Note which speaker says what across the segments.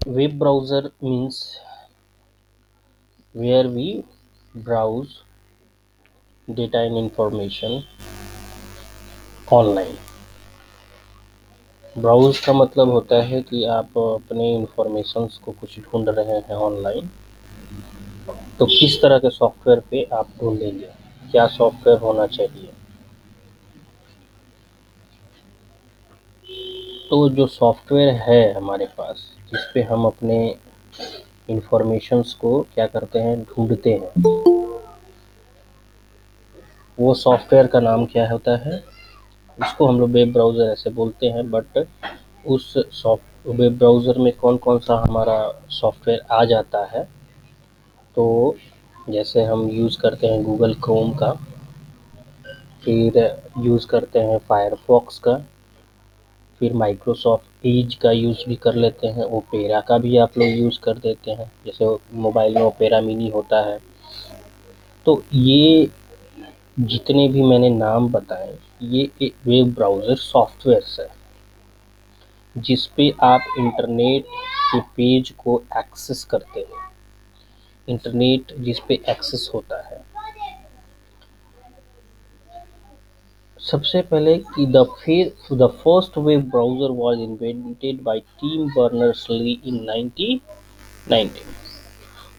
Speaker 1: Web browser means where we browse data and information online। Browse का मतलब होता है कि आप अपने इन्फॉर्मेशंस को कुछ ढूँढ रहे हैं ऑनलाइन, तो किस तरह के सॉफ्टवेयर पे आप ढूँढेंगे, क्या सॉफ्टवेयर होना चाहिए। तो जो सॉफ्टवेयर है हमारे पास, जिस पे हम अपने इन्फॉर्मेशंस को क्या करते हैं, ढूँढते हैं, वो सॉफ्टवेयर का नाम क्या होता है? उसको हम लोग वेब ब्राउज़र ऐसे बोलते हैं। बट उस वेब ब्राउज़र में कौन-कौन सा हमारा सॉफ्टवेयर आ जाता है, तो जैसे हम यूज़ करते हैं गूगल क्रोम का, फिर यूज़ करते हैं फायरफॉक्स का, फिर माइक्रोसॉफ्ट एज का यूज़ भी कर लेते हैं, ओपेरा का भी आप लोग यूज़ कर देते हैं, जैसे मोबाइल में ओपेरा मिनी होता है। तो ये जितने भी मैंने नाम बताए, ये एक वेब ब्राउज़र सॉफ्टवेयर्स है, जिस पे आप इंटरनेट के पेज को एक्सेस करते हैं। इंटरनेट जिस पे एक्सेस होता है, सबसे पहले कि the first web browser was invented by Tim Berners Lee in 1990।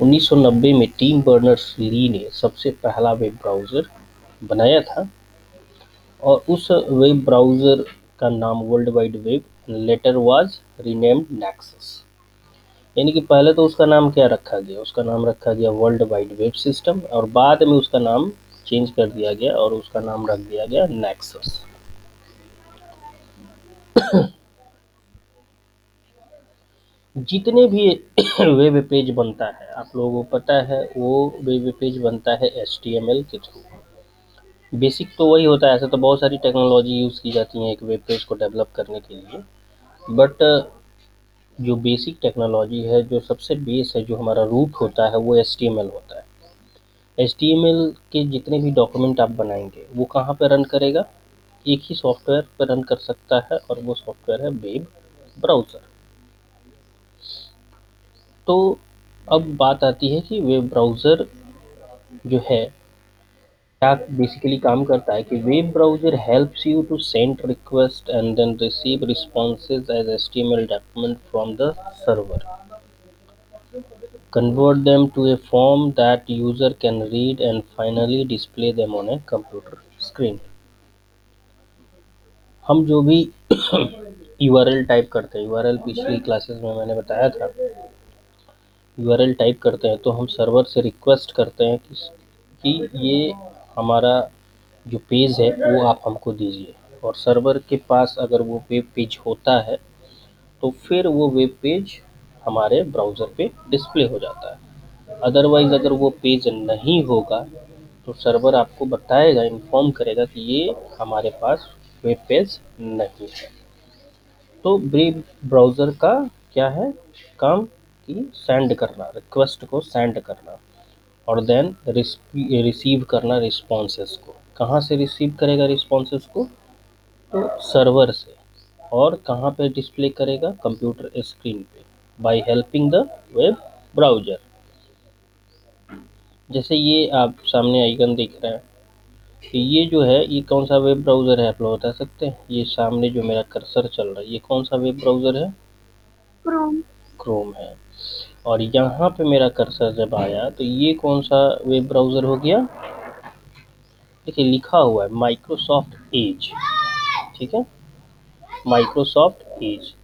Speaker 1: 1990 में टिम बर्नर्स-ली ने सबसे पहला वेब ब्राउज़र बनाया था, और उस वेब ब्राउज़र का नाम World Wide Web later was renamed Nexus. यानी कि पहले तो उसका नाम क्या रखा गया, उसका नाम रखा गया वर्ल्ड वाइड वेब सिस्टम, और बाद में उसका नाम चेंज कर दिया गया और उसका नाम रख दिया गया नेक्सस। जितने भी वेब पेज बनता है, आप लोगों को पता है, वो वेब पेज बनता है HTML के थ्रू। बेसिक तो वही होता है, ऐसे तो बहुत सारी टेक्नोलॉजी यूज़ की जाती हैं एक वेब पेज को डेवलप करने के लिए। बट जो बेसिक टेक्नोलॉजी है, जो सबसे बेस है, जो हमारा रूट होता है, वो HTML होता है। HTML के जितने भी डॉक्यूमेंट आप बनाएंगे, वो कहाँ पे रन करेगा? एक ही सॉफ्टवेयर पर रन कर सकता है, और वो सॉफ्टवेयर है वेब ब्राउज़र। तो अब बात आती है कि वेब ब्राउज़र जो है, क्या बेसिकली काम करता है कि web browser helps you to send request and then receive responses as HTML document from the server, convert them to a form that user can read and finally display them on a computer screen। हम जो भी URL type करते हैं, URL पिछली classes में मैंने बताया था, URL टाइप करते हैं तो हम सर्वर से रिक्वेस्ट करते हैं कि ये हमारा जो पेज है वो आप हमको दीजिए, और सर्वर के पास अगर वो वेब पेज होता है, तो फिर वो वेब पेज हमारे ब्राउज़र पे डिस्प्ले हो जाता है। अदरवाइज़ अगर वो पेज नहीं होगा, तो सर्वर आपको बताएगा, इन्फॉर्म करेगा कि ये हमारे पास वेब पेज नहीं है। तो वेब ब्राउज़र का क्या है काम, कि सेंड करना, रिक्वेस्ट को सेंड करना, और देन रिसीव करना रिस्पॉन्सेस को। कहाँ से रिसीव करेगा रिस्पॉन्सेस को? तो सर्वर से। और कहाँ पे डिस्प्ले करेगा? कंप्यूटर स्क्रीन पे, by helping the web browser. जैसे ये आप सामने आइकन देख रहे हैं, कि ये जो है, ये कौन सा वेब ब्राउज़र है, आप लोग बता सकते हैं? ये सामने जो मेरा कर्सर चल रहा है, ये कौन सा वेब ब्राउज़र है?
Speaker 2: क्रोम।
Speaker 1: क्रोम है। और यहाँ पे मेरा कर्सर जब आया, तो ये कौन सा वेब ब्राउज़र हो गया? देखिए लिखा हुआ है माइक्रोसॉफ्ट एज। ठीक है, माइक्रोसॉफ्ट एज।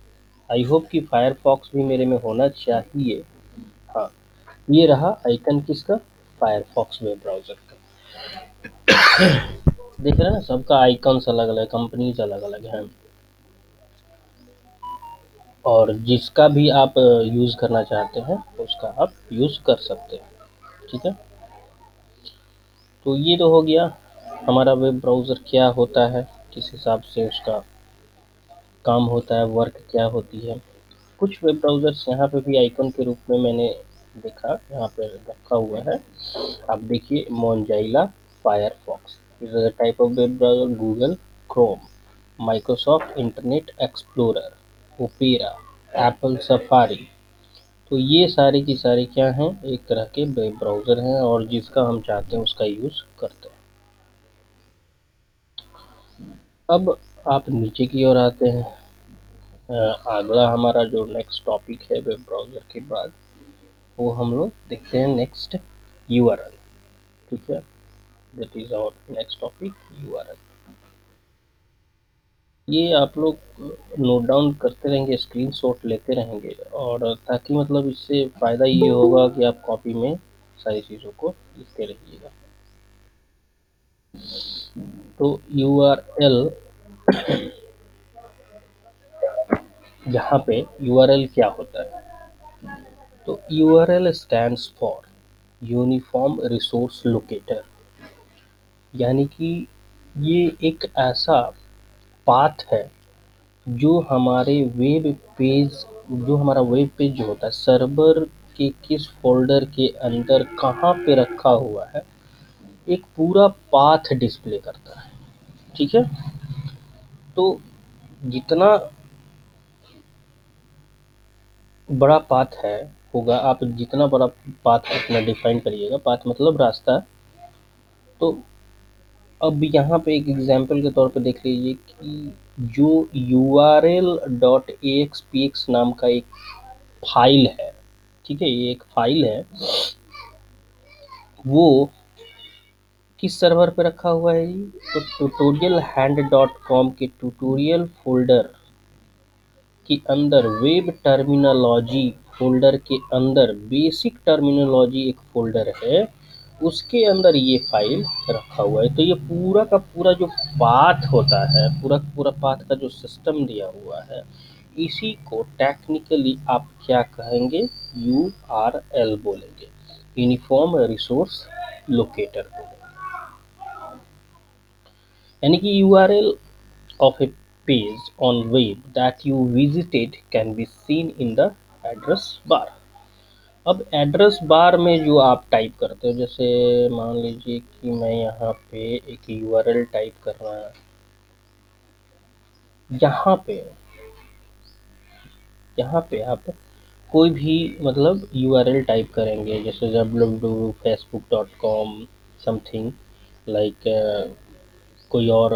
Speaker 1: आई होप कि फायरफॉक्स भी मेरे में होना चाहिए। हाँ, ये रहा आइकन किसका? फायरफॉक्स वेब ब्राउज़र का। देख रहे हैं ना, सबका आइकन्स अलग अलग, कंपनीज अलग अलग हैं, और जिसका भी आप यूज़ करना चाहते हैं उसका आप यूज़ कर सकते हैं। ठीक है, तो ये तो हो गया हमारा वेब ब्राउज़र क्या होता है, किस हिसाब से उसका काम होता है, वर्क क्या होती है। कुछ वेब ब्राउज़र्स यहाँ पे भी आइकन के रूप में मैंने देखा, यहाँ पे रखा हुआ है। आप देखिए, Mozilla Firefox is a type of web browser, Google Chrome, Microsoft internet explorer, opera, Apple safari, तो ये सारी की सारी क्या हैं, एक तरह के वेब ब्राउज़र हैं और जिसका हम चाहते हैं उसका यूज़ करते हैं। अब आप नीचे की ओर आते हैं। अगला हमारा जो नेक्स्ट टॉपिक है वेब ब्राउज़र के बाद, वो हम लोग देखते हैं नेक्स्ट यूआरएल। ठीक है, that is our next topic, URL. ये आप लोग नोट डाउन करते रहेंगे, स्क्रीनशॉट लेते रहेंगे, और ताकि मतलब इससे फ़ायदा ये होगा कि आप कॉपी में सारी चीज़ों को लिखते रहिएगा। तो यूआरएल, यहाँ पे यूआरएल क्या होता है, तो URL stands for uniform resource locator, यानी कि ये एक ऐसा पाथ है जो हमारे वेब पेज, जो हमारा वेब पेज जो होता है सर्वर के किस फोल्डर के अंदर कहाँ पे रखा हुआ है, एक पूरा पाथ डिस्प्ले करता है। ठीक है, तो जितना बड़ा पाथ है होगा, आप जितना बड़ा पाथ अपना डिफाइन करिएगा, पाथ मतलब रास्ता, तो अब यहाँ पे एक एग्जांपल के तौर पे देख लीजिए कि जो url.axpx नाम का एक फाइल है, ठीक है, ये एक फाइल है, वो किस सर्वर पे रखा हुआ है जी, तो ट्यूटोरियल हैंड डॉट कॉम के ट्यूटोरियल फोल्डर के अंदर, वेब टर्मिनोलॉजी फोल्डर के अंदर, बेसिक टर्मिनोलॉजी एक फोल्डर है, उसके अंदर ये फाइल रखा हुआ है। तो ये पूरा का पूरा जो पाथ होता है, पूरा पूरा पाथ का जो सिस्टम दिया हुआ है, इसी को टेक्निकली आप क्या कहेंगे, यूआरएल बोलेंगे, यूनिफॉर्म रिसोर्स लोकेटर बोलेंगे। यानी कि URL of a page on web that you visited can be seen in the address bar। अब एड्रेस बार में जो आप टाइप करते हो, जैसे मान लीजिए कि मैं यहाँ पे एक यूआरएल टाइप कर रहा हूँ, यहाँ पे आप कोई भी मतलब यूआरएल टाइप करेंगे, जैसे www.facebook.com समथिंग लाइक, कोई और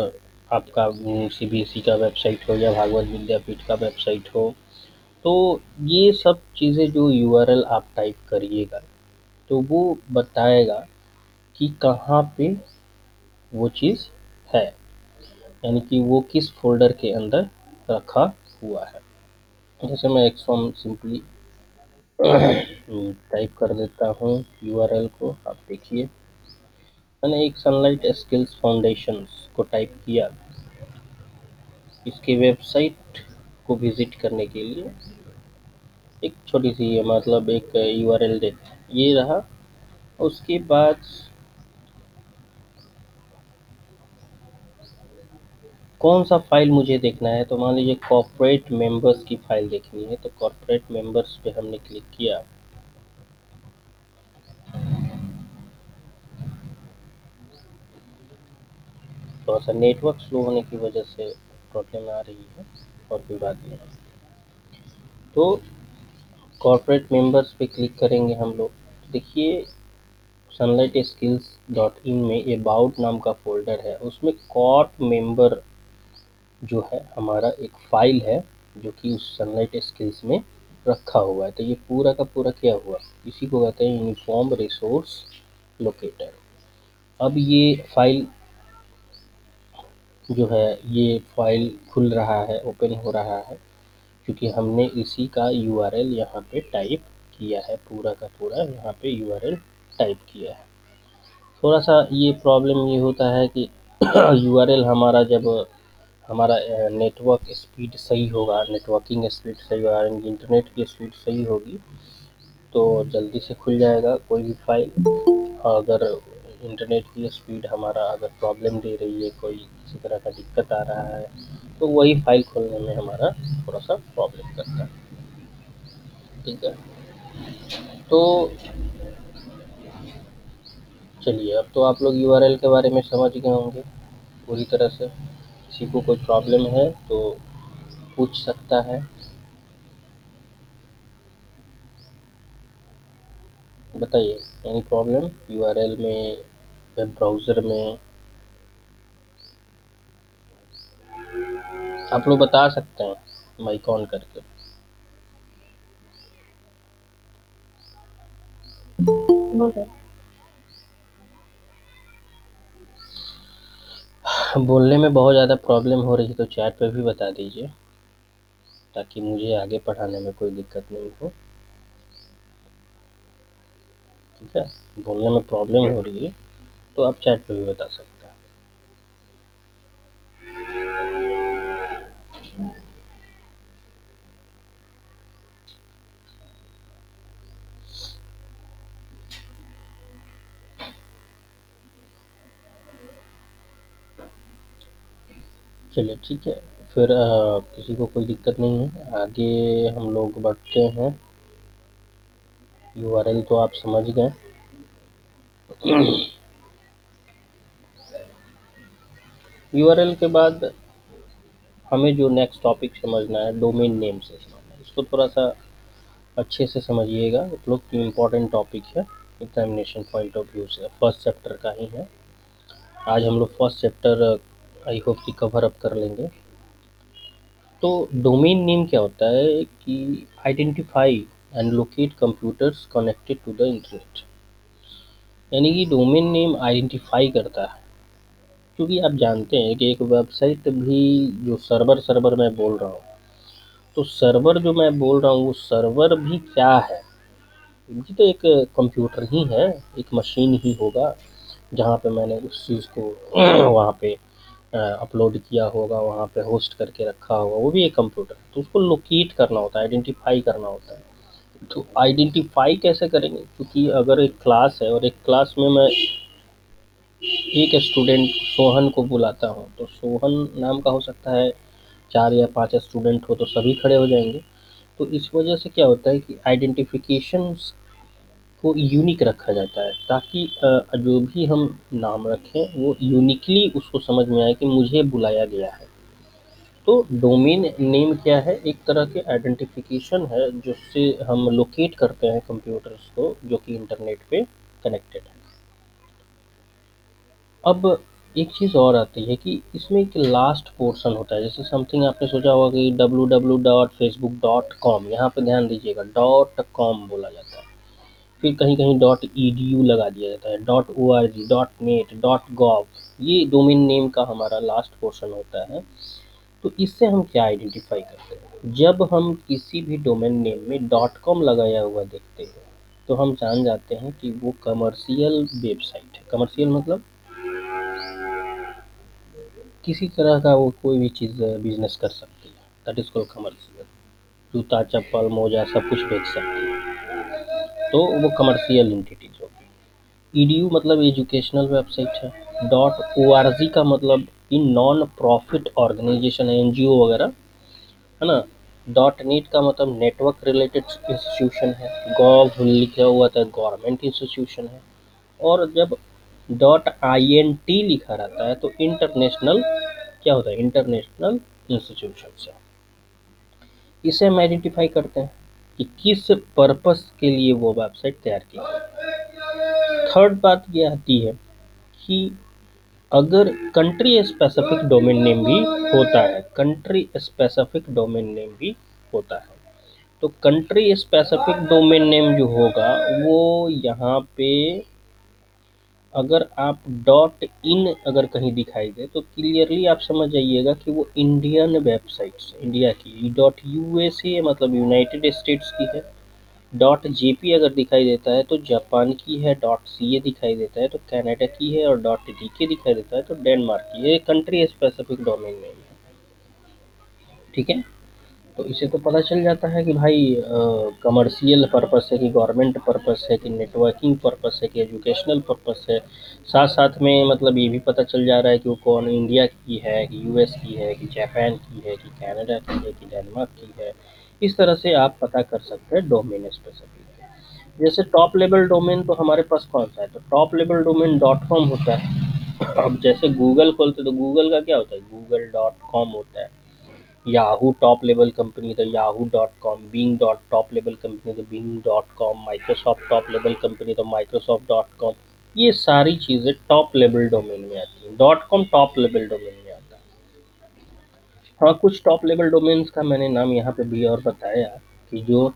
Speaker 1: आपका सीबीएसई का वेबसाइट हो या भागवत विद्यापीठ का वेबसाइट हो, तो ये सब चीज़ें जो यूआरएल आप टाइप करिएगा, तो वो बताएगा कि कहाँ पे वो चीज़ है, यानी कि वो किस फ़ोल्डर के अंदर रखा हुआ है। जैसे मैं एक फॉर्म सिंपली टाइप कर देता हूँ यूआरएल को, आप देखिए मैंने एक सनलाइट स्किल्स फाउंडेशंस को टाइप किया, इसके वेबसाइट को विज़िट करने के लिए एक छोटी सी मतलब एक यूआरएल दे, ये रहा। उसके बाद कौन सा फाइल मुझे देखना है, तो मान लीजिए कॉर्पोरेट मेंबर्स की फाइल देखनी है, तो कॉर्पोरेट मेंबर्स पे हमने क्लिक किया। थोड़ा सा नेटवर्क स्लो होने की वजह से प्रॉब्लम आ रही है, और कोई बात नहीं। तो कॉर्पोरेट मेंबर्स पे क्लिक करेंगे हम लोग, देखिए सनलाइट स्किल्स डॉट इन में अबाउट नाम का फोल्डर है, उसमें कॉर्प मेंबर जो है हमारा एक फाइल है, जो कि उस सनलाइट स्किल्स में रखा हुआ है। तो ये पूरा का पूरा क्या हुआ, इसी को कहते हैं यूनिफॉर्म रिसोर्स लोकेटर। अब ये फाइल जो है, ये फाइल खुल रहा है, ओपन हो रहा है, क्योंकि हमने इसी का यूआरएल यहाँ पे टाइप किया है, पूरा का पूरा यहाँ पे यूआरएल टाइप किया है। थोड़ा सा ये प्रॉब्लम ये होता है कि यूआरएल हमारा जब हमारा नेटवर्क स्पीड सही होगा, नेटवर्किंग स्पीड सही होगा, इंटरनेट की स्पीड सही होगी, तो जल्दी से खुल जाएगा कोई भी फाइल। अगर इंटरनेट की स्पीड हमारा अगर प्रॉब्लम दे रही है, कोई किसी तरह का दिक्कत आ रहा है, तो वही फाइल खोलने में हमारा थोड़ा सा प्रॉब्लम करता है। ठीक है, तो चलिए, अब तो आप लोग यूआरएल के बारे में समझ गए होंगे पूरी तरह से। किसी को कोई प्रॉब्लम है तो पूछ सकता है। बताइए, एनी प्रॉब्लम यूआरएल में, वेब ब्राउज़र में? आप लोग बता सकते हैं माइक ऑन करके। बोलने में बहुत ज़्यादा प्रॉब्लम हो रही है तो चैट पे भी बता दीजिए, ताकि मुझे आगे पढ़ाने में कोई दिक्कत नहीं हो। ठीक है, बोलने में प्रॉब्लम हो रही है तो आप चैट पे भी बता सकते हैं। चलिए ठीक है, फिर किसी को कोई दिक्कत नहीं है, आगे हम लोग बढ़ते हैं। यूआरएल तो आप समझ गए। यूआरएल के बाद हमें जो नेक्स्ट टॉपिक समझना है, डोमेन नेम से समझना है। इसको थोड़ा सा अच्छे से समझिएगा, मतलब इम्पोर्टेंट टॉपिक है एग्जामिनेशन पॉइंट ऑफ व्यू से, फर्स्ट चैप्टर का ही है। आज हम लोग फर्स्ट चैप्टर आई होप कि कवर अप कर लेंगे। तो डोमेन नेम क्या होता है कि identify and locate computers connected to the internet, यानी कि डोमेन नेम आइडेंटिफाई करता है। क्योंकि आप जानते हैं कि एक वेबसाइट भी, जो सर्वर मैं बोल रहा हूँ, तो सर्वर जो मैं बोल रहा हूँ वो सर्वर भी क्या है, ये तो एक कंप्यूटर ही है, एक मशीन ही होगा जहाँ पे मैंने उस चीज़ को वहाँ पे अपलोड किया होगा, वहाँ पे होस्ट करके रखा होगा, वो भी एक कंप्यूटर है। तो उसको लोकेट करना होता है, आइडेंटिफाई करना होता है। तो आइडेंटिफाई कैसे करेंगे, क्योंकि अगर एक क्लास है और एक क्लास में मैं एक स्टूडेंट सोहन को बुलाता हूँ, तो सोहन नाम का हो सकता है 4 या 5 स्टूडेंट हो तो सभी खड़े हो जाएंगे। तो इस वजह से क्या होता है कि आइडेंटिफिकेशन को यूनिक रखा जाता है, ताकि जो भी हम नाम रखें वो यूनिकली उसको समझ में आए कि मुझे बुलाया गया है। तो डोमेन नेम क्या है, एक तरह के आइडेंटिफिकेशन है जिससे हम लोकेट करते हैं कंप्यूटर्स को जो कि इंटरनेट पे कनेक्टेड है। अब एक चीज़ और आती है कि इसमें एक लास्ट पोर्शन होता है, जैसे समथिंग आपने सोचा होगा कि www.facebook.com, यहाँ पे ध्यान दीजिएगा डॉट कॉम बोला जाता है। फिर कहीं कहीं डॉट edu लगा दिया जाता है, dot org, dot net, dot gov, ये डोमेन नेम का हमारा लास्ट पोर्शन होता है। तो इससे हम क्या आइडेंटिफाई करते हैं, जब हम किसी भी डोमेन नेम में डॉट कॉम लगाया हुआ देखते हैं तो हम जान जाते हैं कि वो कमर्शियल वेबसाइट है। कमर्शियल मतलब किसी तरह का वो कोई भी चीज़ बिजनेस कर सकती है, दैट इज कॉल्ड कमर्शियल। जूता चप्पल मोजा सब कुछ बेच सकती है, तो वो कमर्शियल एंटिटीज होगी। ईडीयू मतलब एजुकेशनल वेबसाइट है। डॉट ओ आर जी का मतलब इन नॉन प्रॉफिट ऑर्गेनाइजेशन है, एनजीओ वगैरह, है ना। डॉट नेट का मतलब नेटवर्क रिलेटेड इंस्टीट्यूशन है। गॉव लिखा हुआ था, गवर्नमेंट इंस्टीट्यूशन है। और जब डॉट आई एन टी लिखा रहता है तो इंटरनेशनल, क्या होता है, इंटरनेशनल इंस्टीट्यूशन है। इसे हम आइडेंटिफाई करते हैं कि किस पर्पस के लिए वो वेबसाइट तैयार की गई। थर्ड बात ये आती है कि अगर कंट्री स्पेसिफिक डोमेन नेम भी होता है, कंट्री स्पेसिफिक डोमेन नेम भी होता है, तो कंट्री स्पेसिफिक डोमेन नेम जो होगा वो यहाँ पे, अगर आप डॉट इन अगर कहीं दिखाई दे तो क्लियरली आप समझ जाइएगा कि वो इंडियन वेबसाइट्स, इंडिया की। डॉट यूएसए मतलब यूनाइटेड स्टेट्स की है। डॉट जेपी अगर दिखाई देता है तो जापान की है। डॉट सीए दिखाई देता है तो कनाडा की है। और डॉट डीके दिखाई देता है तो डेनमार्क की है। ये कंट्री स्पेसिफिक डोमेन नेम है, ठीक है। तो इससे तो पता चल जाता है कि भाई कमर्शियल पर्पस है कि गवर्नमेंट पर्पस है कि नेटवर्किंग पर्पस है कि एजुकेशनल पर्पस है। साथ साथ में मतलब ये भी पता चल जा रहा है कि वो कौन, इंडिया की है कि यूएस की है कि जापान की है कि कनाडा की है कि डेनमार्क की है। इस तरह से आप पता कर सकते हैं डोमेन स्पेसिफिक। जैसे टॉप लेवल डोमेन तो हमारे पास कौन सा है, तो top level domain dot com होता है। अब जैसे गूगल खोलते तो गूगल का क्या होता है, गूगल डॉट कॉम होता है। Yahoo top level company the yahoo.com, Bing dot top level company the bing.com, Microsoft top level company the microsoft.com। ये सारी चीज़ें टॉप लेवल डोमेन में आती हैं। Dot com top level domain में आता है। हाँ, कुछ टॉप लेवल डोमेन्स का मैंने नाम यहाँ पे भी और बताया कि जो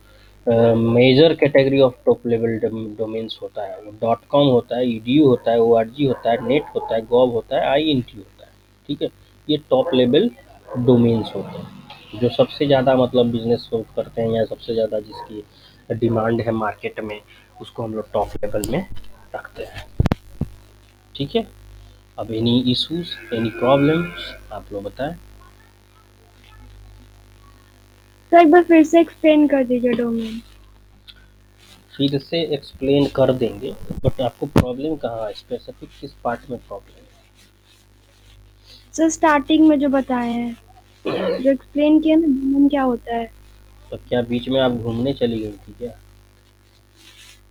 Speaker 1: major category of top level domains होता है वो डॉट कॉम होता है, edu होता है, org होता है, नेट होता है, gov होता है, INT होता है। ठीक है, ये टॉप लेवल डोमेन्स होते हैं जो सबसे ज़्यादा मतलब बिजनेस करते हैं या सबसे ज़्यादा जिसकी डिमांड है मार्केट में, उसको हम लोग टॉप लेवल में रखते हैं। ठीक है, अब एनी इश्यूज, एनी प्रॉब्लम्स आप लोग बताएं।
Speaker 2: तो एक बार फिर से एक्सप्लेन कर दीजिए डोमेन।
Speaker 1: फिर से एक्सप्लेन कर देंगे, बट आपको प्रॉब्लम कहाँ है, स्पेसिफिक किस पार्ट में प्रॉब्लम है?
Speaker 2: सर स्टार्टिंग में जो बताए हैं, जो एक्सप्लेन किया ना डोमेन क्या होता है।
Speaker 1: तो क्या बीच में आप घूमने चली गई थी क्या?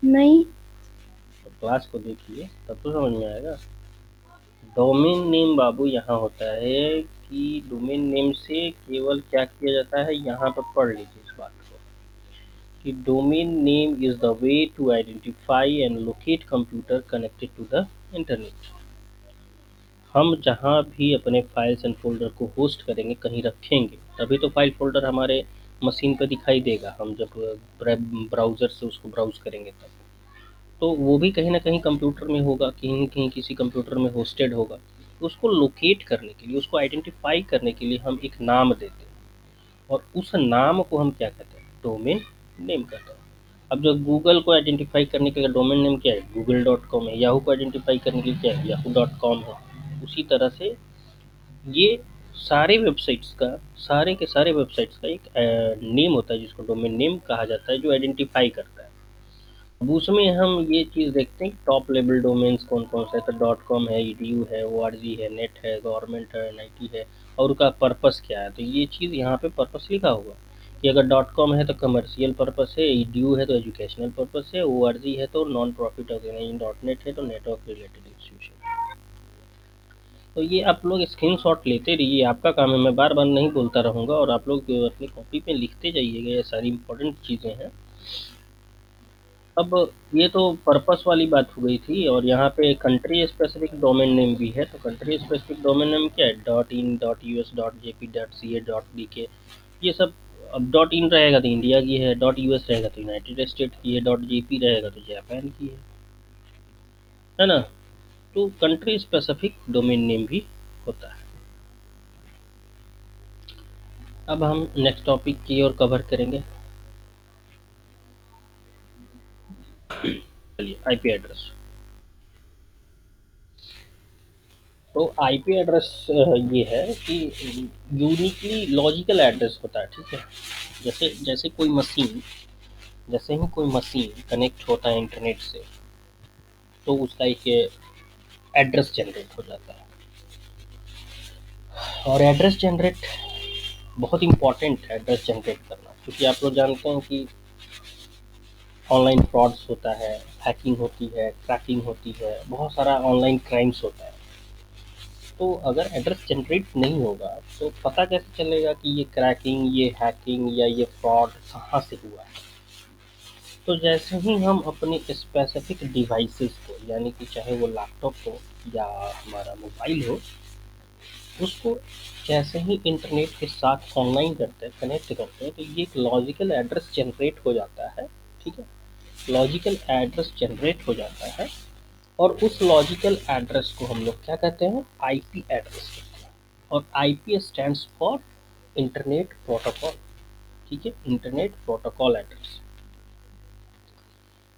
Speaker 2: नहीं।
Speaker 1: तो क्लास को देखिए तब तो समझ में आएगा। डोमेन नेम बाबू यहाँ होता है कि डोमेन नेम से केवल क्या किया जाता है, यहाँ पर पढ़ लीजिए इस बात को कि domain name is the way to identify and locate computer connected to the internet. हम जहाँ भी अपने फाइल्स एंड फोल्डर को होस्ट करेंगे, कहीं रखेंगे, तभी तो फाइल फोल्डर हमारे मशीन पर दिखाई देगा। हम जब ब्राउज़र से उसको ब्राउज़ करेंगे तब तो वो भी कहीं ना कहीं कंप्यूटर में होगा, कहीं कहीं किसी कंप्यूटर में होस्टेड होगा। उसको लोकेट करने के लिए, उसको आइडेंटिफाई करने के लिए हम एक नाम देते हैं, और उस नाम को हम क्या कहते हैं, डोमेन नेम कहते हैं। अब जो गूगल को आइडेंटिफाई करने के लिए डोमेन नेम क्या है, google.com है। याहू को आइडेंटिफाई करने के लिए क्या है, yahoo.com है। उसी तरह से ये सारे वेबसाइट्स का, सारे के सारे वेबसाइट्स का एक नेम होता है जिसको डोमेन नेम कहा जाता है, जो आइडेंटिफाई करता है। अब उसमें हम ये चीज़ देखते हैं कि टॉप लेवल डोमेन्स कौन कौन सा है, तो डॉट कॉम है, edu है, org है, नेट है, गवर्नमेंट है, एनआईटी है, और उसका पर्पस क्या है। तो ये चीज़ यहाँ पे पर्पस लिखा होगा कि अगर डॉट कॉम है तो कमर्शियल पर्पस है, edu है तो एजुकेशनल पर्पस है, org है तो non profit organisation, dot net है तो नेटवर्क रिलेटेड इंस्टीट्यूशन। तो ये आप लोग स्क्रीनशॉट लेते रहिए, आपका काम है, मैं बार बार नहीं बोलता रहूँगा, और आप लोग अपनी कॉपी पे लिखते जाइएगा, ये सारी इंपॉर्टेंट चीज़ें हैं। अब ये तो पर्पस वाली बात हो गई थी, और यहाँ पे कंट्री स्पेसिफिक डोमेन नेम भी है। तो कंट्री स्पेसिफिक डोमेन नेम क्या है, .in, .us, .jp, .ca, .dk, ये सब। अब .in रहेगा तो इंडिया की है, .us रहेगा तो यूनाइटेड स्टेट की है, .jp रहेगा तो जापान की है ना। तो कंट्री स्पेसिफिक डोमेन नेम भी होता है। अब हम नेक्स्ट टॉपिक की ओर कवर करेंगे। चलिए, आईपी एड्रेस। तो आईपी एड्रेस ये है कि यूनिकली लॉजिकल एड्रेस होता है। ठीक है, जैसे जैसे कोई मशीन, जैसे ही कोई मशीन कनेक्ट होता है इंटरनेट से, तो उसका एक एड्रेस जनरेट हो जाता है। और एड्रेस जनरेट बहुत इंपॉर्टेंट है, एड्रेस जनरेट करना, क्योंकि आप लोग जानते हैं कि ऑनलाइन फ्रॉड्स होता है, हैकिंग होती है, क्रैकिंग होती है, बहुत सारा ऑनलाइन क्राइम्स होता है। तो अगर एड्रेस जनरेट नहीं होगा तो पता कैसे चलेगा कि ये क्रैकिंग, ये हैकिंग या ये फ्रॉड कहाँ से हुआ है। तो जैसे ही हम अपने स्पेसिफिक डिवाइसेस को, यानी कि चाहे वो लैपटॉप हो या हमारा मोबाइल हो, उसको जैसे ही इंटरनेट के साथ ऑनलाइन करते हैं, कनेक्ट करते हैं, तो ये एक लॉजिकल एड्रेस जनरेट हो जाता है। ठीक है, लॉजिकल एड्रेस जनरेट हो जाता है, और उस लॉजिकल एड्रेस को हम लोग क्या कहते हैं, आईपी एड्रेस कहते हैं। और IP stands for internet protocol. ठीक है, इंटरनेट प्रोटोकॉल एड्रेस।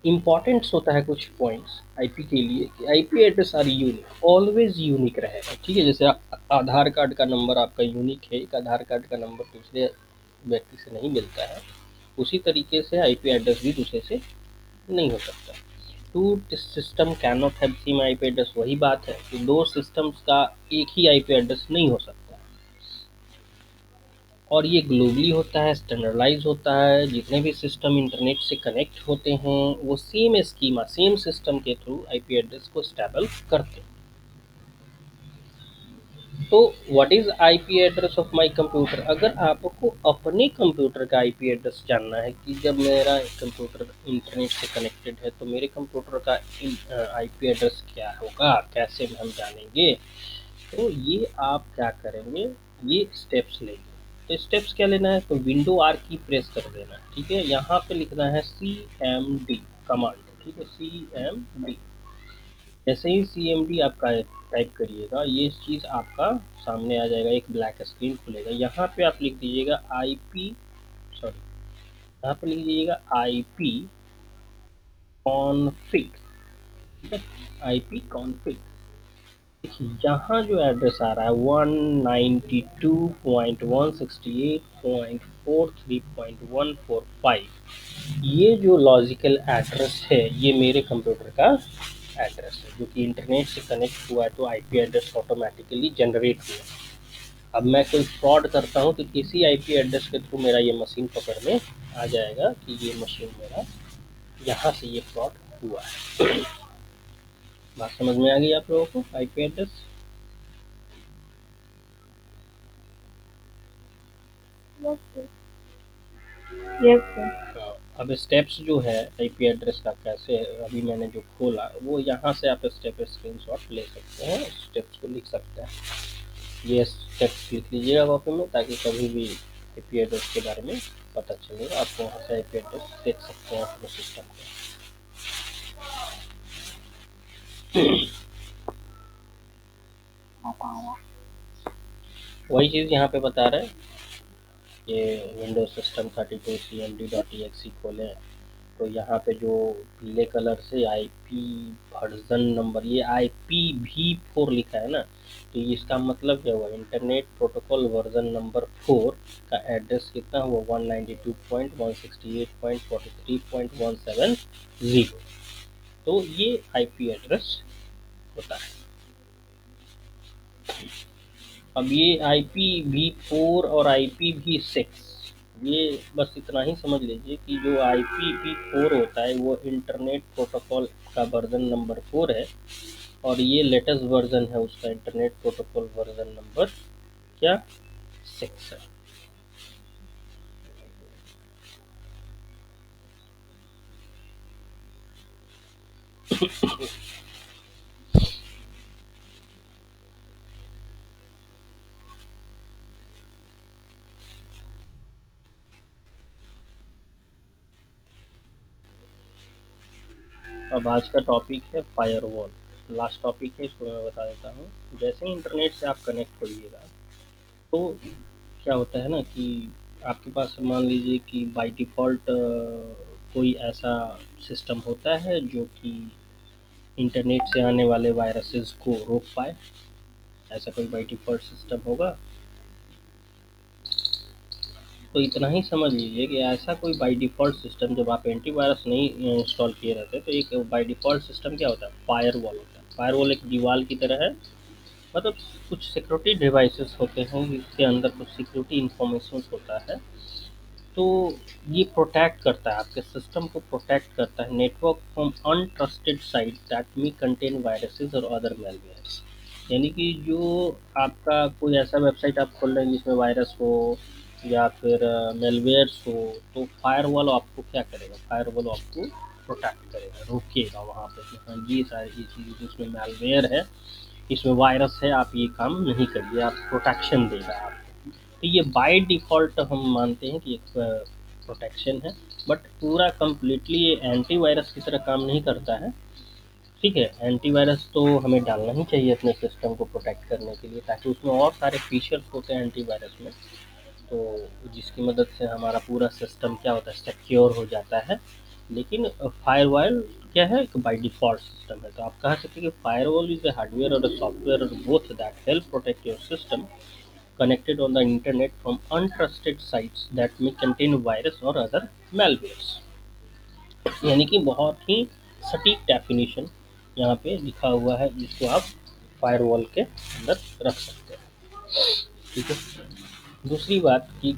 Speaker 1: इम्पॉर्टेंट्स होता है कुछ पॉइंट्स आईपी के लिए कि IP address are unique, always unique रहेगा। ठीक है, जैसे आधार कार्ड का नंबर आपका यूनिक है, एक आधार कार्ड का नंबर दूसरे व्यक्ति से नहीं मिलता है, उसी तरीके से आईपी एड्रेस भी दूसरे से नहीं हो सकता। Two system can not have same IP address, वही बात है कि दो सिस्टम्स का एक ही आईपी एड्रेस नहीं हो सकता। और ये ग्लोबली होता है, स्टैंडर्डाइज होता है, जितने भी सिस्टम इंटरनेट से कनेक्ट होते हैं वो सेम स्कीमा, सेम सिस्टम के थ्रू आईपी एड्रेस को स्टेबल करते हैं। तो what is IP address of my computer? अगर आपको अपने कंप्यूटर का आईपी एड्रेस जानना है कि जब मेरा कंप्यूटर इंटरनेट से कनेक्टेड है तो मेरे कंप्यूटर का आईपी एड्रेस क्या होगा, कैसे हम जानेंगे? तो ये आप क्या करेंगे, ये स्टेप्स लेंगे। तो स्टेप्स क्या लेना है, तो विंडो आर की प्रेस कर देना है, ठीक है। यहाँ पे लिखना है CMD कमांड, ठीक है, CMD। जैसे ही CMD आपका टाइप करिएगा ये चीज़ आपका सामने आ जाएगा, एक ब्लैक स्क्रीन खुलेगा। यहाँ पे आप लिख दीजिएगा यहाँ पे लिख दीजिएगा IP कॉन्फ़िग, ठीक है, IP कॉन्फ़िग। यहाँ जो एड्रेस आ रहा है 192.168.43.145, ये जो लॉजिकल एड्रेस है ये मेरे कंप्यूटर का एड्रेस है, जो कि इंटरनेट से कनेक्ट हुआ है तो आईपी एड्रेस ऑटोमेटिकली जनरेट हुआ। अब मैं कोई फ्रॉड करता हूँ तो इसी आईपी एड्रेस के थ्रू मेरा ये मशीन पकड़ में आ जाएगा कि ये मशीन मेरा यहाँ से ये फ्रॉड हुआ है। बात समझ में आ गई आप लोगों को IP address?
Speaker 2: Yes sir. Yes sir.
Speaker 1: अब स्टेप्स जो है आईपी एड्रेस का कैसे है, अभी मैंने जो खोला वो यहाँ से आप स्टेप स्क्रीनशॉट ले सकते हैं, स्टेप्स को लिख सकते हैं। ये स्टेप्स लिख लीजिएगा कॉपी में ताकि कभी भी आईपी एड्रेस के बारे में पता चलेगा आपको, वहाँ से आईपी एड्रेस देख सकते हैं अपने सिस्टम पे। वही चीज़ यहाँ पे बता रहे हैं, ये विंडोज सिस्टम 32 cmd.exe खोलें तो यहाँ पे जो पीले कलर से आईपी वर्जन नंबर, ये IPv4 लिखा है ना, तो इसका मतलब क्या हुआ, इंटरनेट प्रोटोकॉल वर्जन नंबर 4 का एड्रेस कितना हुआ 192.168.43.170। तो ये आईपी एड्रेस होता है। अब ये IPv4 और IPv6, ये बस इतना ही समझ लीजिए कि जो IPv4 होता है वो इंटरनेट प्रोटोकॉल का वर्जन नंबर 4 है, और ये लेटेस्ट वर्जन है उसका इंटरनेट प्रोटोकॉल वर्जन नंबर क्या 6 है। अब आज का टॉपिक है फायरवॉल, लास्ट टॉपिक है, इसको मैं बता देता हूँ। जैसे ही इंटरनेट से आप कनेक्ट होइएगा तो क्या होता है ना कि आपके पास मान लीजिए कि बाय डिफ़ॉल्ट कोई ऐसा सिस्टम होता है जो कि इंटरनेट से आने वाले वायरसेस को रोक पाए, ऐसा कोई बाय डिफ़ॉल्ट सिस्टम होगा। तो इतना ही समझ लीजिए कि ऐसा कोई बाय डिफ़ॉल्ट सिस्टम, जब आप एंटीवायरस नहीं इंस्टॉल किए रहते तो एक बाय डिफ़ॉल्ट सिस्टम क्या होता है, फायरवॉल होता है। फायरवॉल एक दीवार की तरह है, मतलब कुछ सिक्योरिटी डिवाइसेस होते हैं जिसके अंदर कुछ सिक्योरिटी इंफॉर्मेशन होता है, तो ये प्रोटेक्ट करता है आपके सिस्टम को, प्रोटेक्ट करता है network from untrusted site that may contain viruses और अदर मैलवेयर्स। यानी कि जो आपका कोई ऐसा वेबसाइट आप खोल रहे हैं जिसमें वायरस हो या फिर मेलवेयर्स हो, तो फायरवॉल आपको क्या करेगा, फायरवॉल आपको प्रोटेक्ट करेगा, रोकेगा वहाँ पे कि हाँ ये सारी ये चीज़ जिसमें मेलवेयर है, इसमें वायरस है, आप ये काम नहीं करिए, आप प्रोटेक्शन देगा आपको। तो ये बाय डिफ़ॉल्ट हम मानते हैं कि एक प्रोटेक्शन है, बट पूरा कम्प्लीटली ये एंटीवायरस की तरह काम नहीं करता है, ठीक है। एंटीवायरस तो हमें डालना ही चाहिए अपने सिस्टम को प्रोटेक्ट करने के लिए, ताकि उसमें और सारे फीचर्स होते हैं एंटीवायरस में, तो जिसकी मदद से हमारा पूरा सिस्टम क्या होता है, सिक्योर हो जाता है। लेकिन फायरवॉल क्या है, एक बाय डिफ़ॉल्ट सिस्टम है। तो आप कह सकते हैं कि फायरवॉल इज़ अ हार्डवेयर और अ सॉफ्टवेयर और both that help protect your system connected on the internet from untrusted sites that may contain virus or other malwares। यानी कि बहुत ही सटीक डेफिनेशन यहाँ पे लिखा हुआ है जिसको आप फायरवॉल के अंदर रख सकते हैं, ठीक है। दूसरी बात कि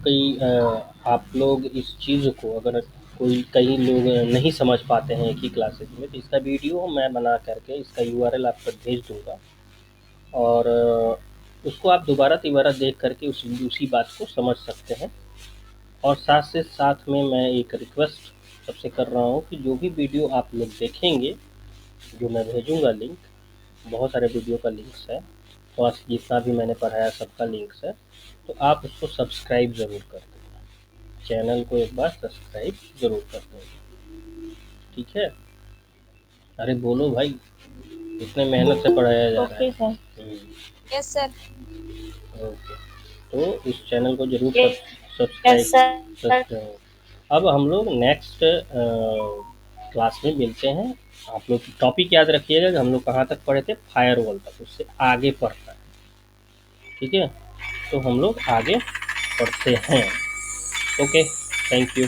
Speaker 1: आप लोग इस चीज़ को अगर कई लोग नहीं समझ पाते हैं एक ही क्लासेज में, तो इसका वीडियो मैं बना करके इसका URL आपको भेज दूँगा, और उसको आप दोबारा तिबारा देख करके उसी बात को समझ सकते हैं। और साथ से साथ में मैं एक रिक्वेस्ट सबसे कर रहा हूँ कि जो भी वीडियो आप लोग देखेंगे, जो मैं भेजूँगा लिंक, बहुत सारे वीडियो का लिंक्स है, और जितना भी मैंने पढ़ाया सबका लिंक्स है, तो आप उसको सब्सक्राइब ज़रूर कर देना। चैनल को एक बार सब्सक्राइब ज़रूर कर देना, ठीक है? अरे बोलो भाई, इतने मेहनत से पढ़ाया जा रहा
Speaker 2: ओके
Speaker 1: है।
Speaker 2: सर। Yes sir.
Speaker 1: ओके, तो इस चैनल को ज़रूर
Speaker 2: यस
Speaker 1: सब्सक्राइब
Speaker 2: सर।
Speaker 1: सब्सक्राइब। अब हम लोग नेक्स्ट क्लास में मिलते हैं। आप लोग टॉपिक याद रखिएगा कि हम लोग कहाँ तक पढ़े थे, फायरवॉल तक, उससे आगे पढ़ना है, ठीक है? तो हम लोग आगे पढ़ते हैं। Okay, thank you.